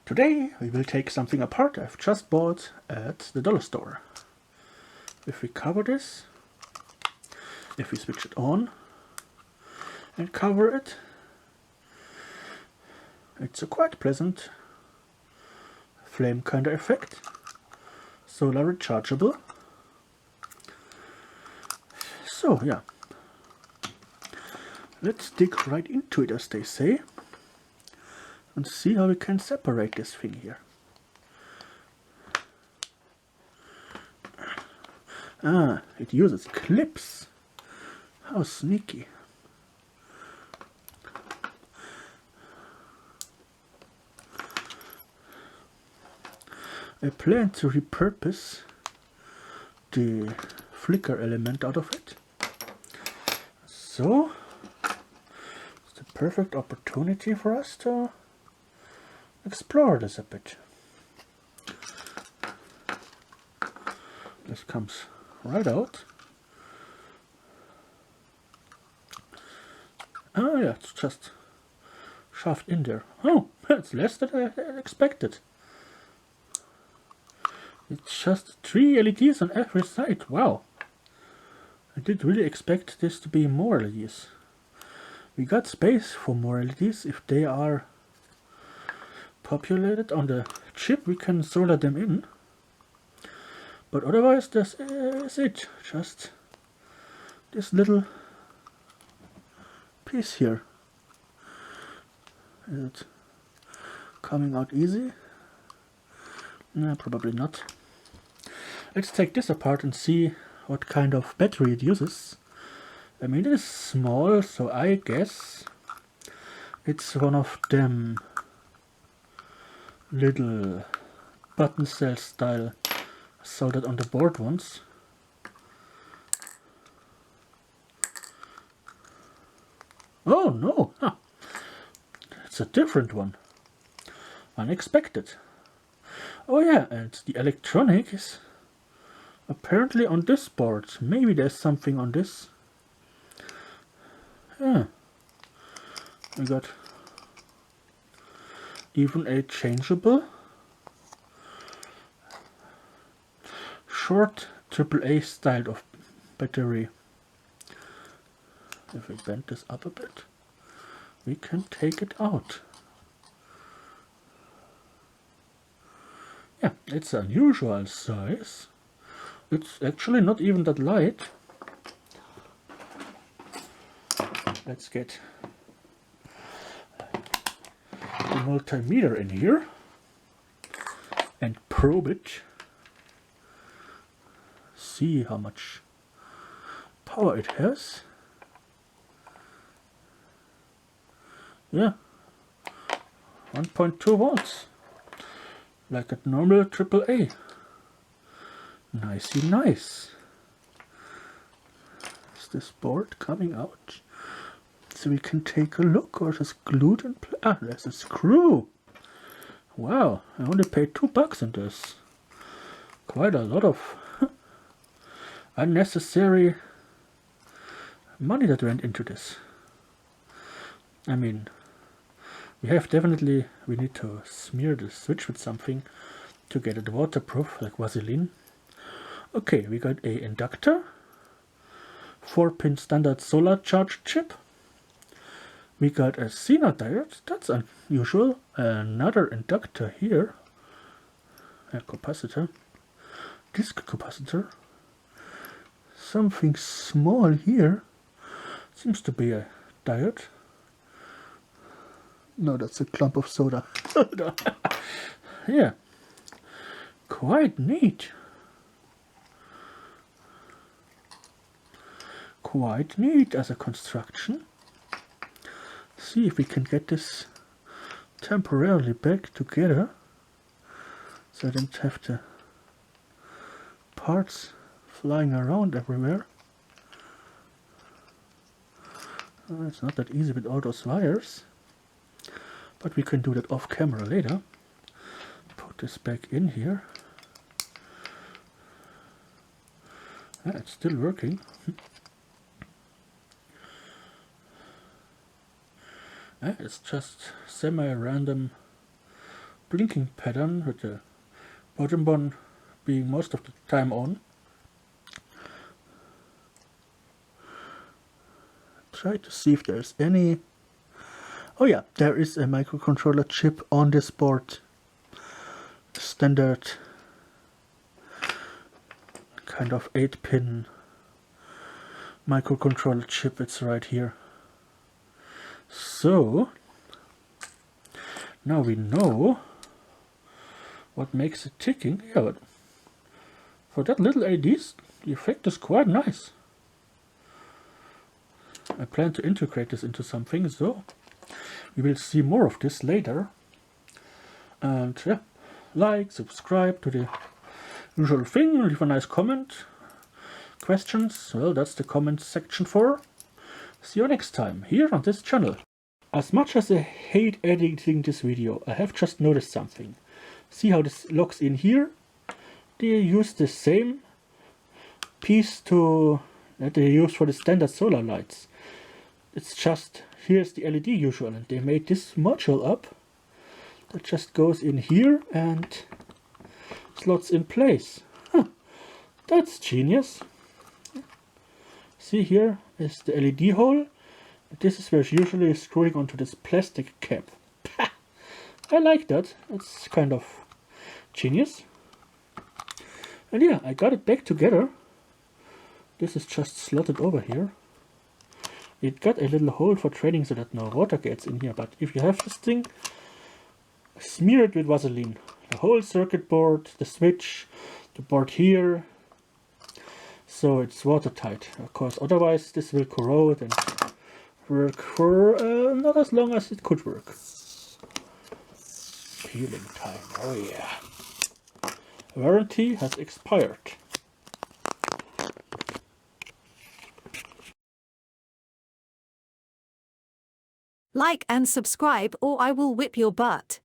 Today we will take something apart I've just bought at the dollar store. If we cover this, if we switch it on and cover it, it's a quite pleasant flame kind of effect. Solar rechargeable. So yeah, let's dig right into it, as they say, and see how we can separate this thing here. Ah, it uses clips. How sneaky. I plan to repurpose the flicker element out of it. So it's the perfect opportunity for us to explore this a bit. This comes right out. Oh yeah, it's just shoved in there. Oh, it's less than I expected. It's just 3 LEDs on every side. Wow. I did really expect this to be more LEDs. We got space for more LEDs. If they are populated on the chip, we can solder them in. But otherwise, this is it. Just this little piece here. Is it coming out easy? No, probably not. Let's take this apart and see what kind of battery it uses. I mean, it is small, so I guess it's one of them little button cell style soldered on the board ones. Oh no! Huh. It's a different one. Unexpected. Oh yeah, and the electronic is apparently on this board. Maybe there's something on this. Yeah. We got even a changeable short AAA style of battery. If we bend this up a bit, we can take it out. Yeah, it's an unusual size. It's actually not even that light. Let's get the multimeter in here and probe it. See how much power it has. Yeah, 1.2 volts. Like a normal AAA. Nicey nice. Is this board coming out? So we can take a look, or just glued in place. Ah, there's a screw. Wow, I only paid $2 on this. Quite a lot of unnecessary money that went into this. I mean, we need to smear the switch with something to get it waterproof, like Vaseline. Okay, we got a inductor, 4-pin standard solar charge chip. We got a Zener diode, that's unusual. Another inductor here, a capacitor, disc capacitor. Something small here, seems to be a diode. No, that's a clump of soda. Yeah, quite neat. Quite neat as a construction. See if we can get this temporarily back together, so I don't have the parts flying around everywhere. It's not that easy with all those wires. But we can do that off camera later. Put this back in here. Ah, it's still working. It's just semi-random blinking pattern with the bottom one being most of the time on. Try to see if there's any. Oh yeah, there is a microcontroller chip on this board. Standard kind of 8-pin microcontroller chip. It's right here. So now we know what makes it ticking. Yeah, but for that little LEDs, the effect is quite nice. I plan to integrate this into something, so we will see more of this later. And yeah, like, subscribe to the usual thing, leave a nice comment. Questions, well, that's the comment section for. See you next time, here on this channel. As much as I hate editing this video, I have just noticed something. See how this locks in here? They use the same piece that they use for the standard solar lights. It's just, here's the LED usual, and they made this module up that just goes in here and slots in place. Huh, that's genius. See, here is the LED hole. This is where it's usually screwing onto this plastic cap. I like that. It's kind of genius. And yeah, I got it back together. This is just slotted over here. It got a little hole for training so that no water gets in here. But if you have this thing, smear it with Vaseline. The whole circuit board, the switch, the board here. So it's watertight. Of course, otherwise this will corrode and work for not as long as it could work. Peeling time, oh yeah. Warranty has expired. Like and subscribe or I will whip your butt.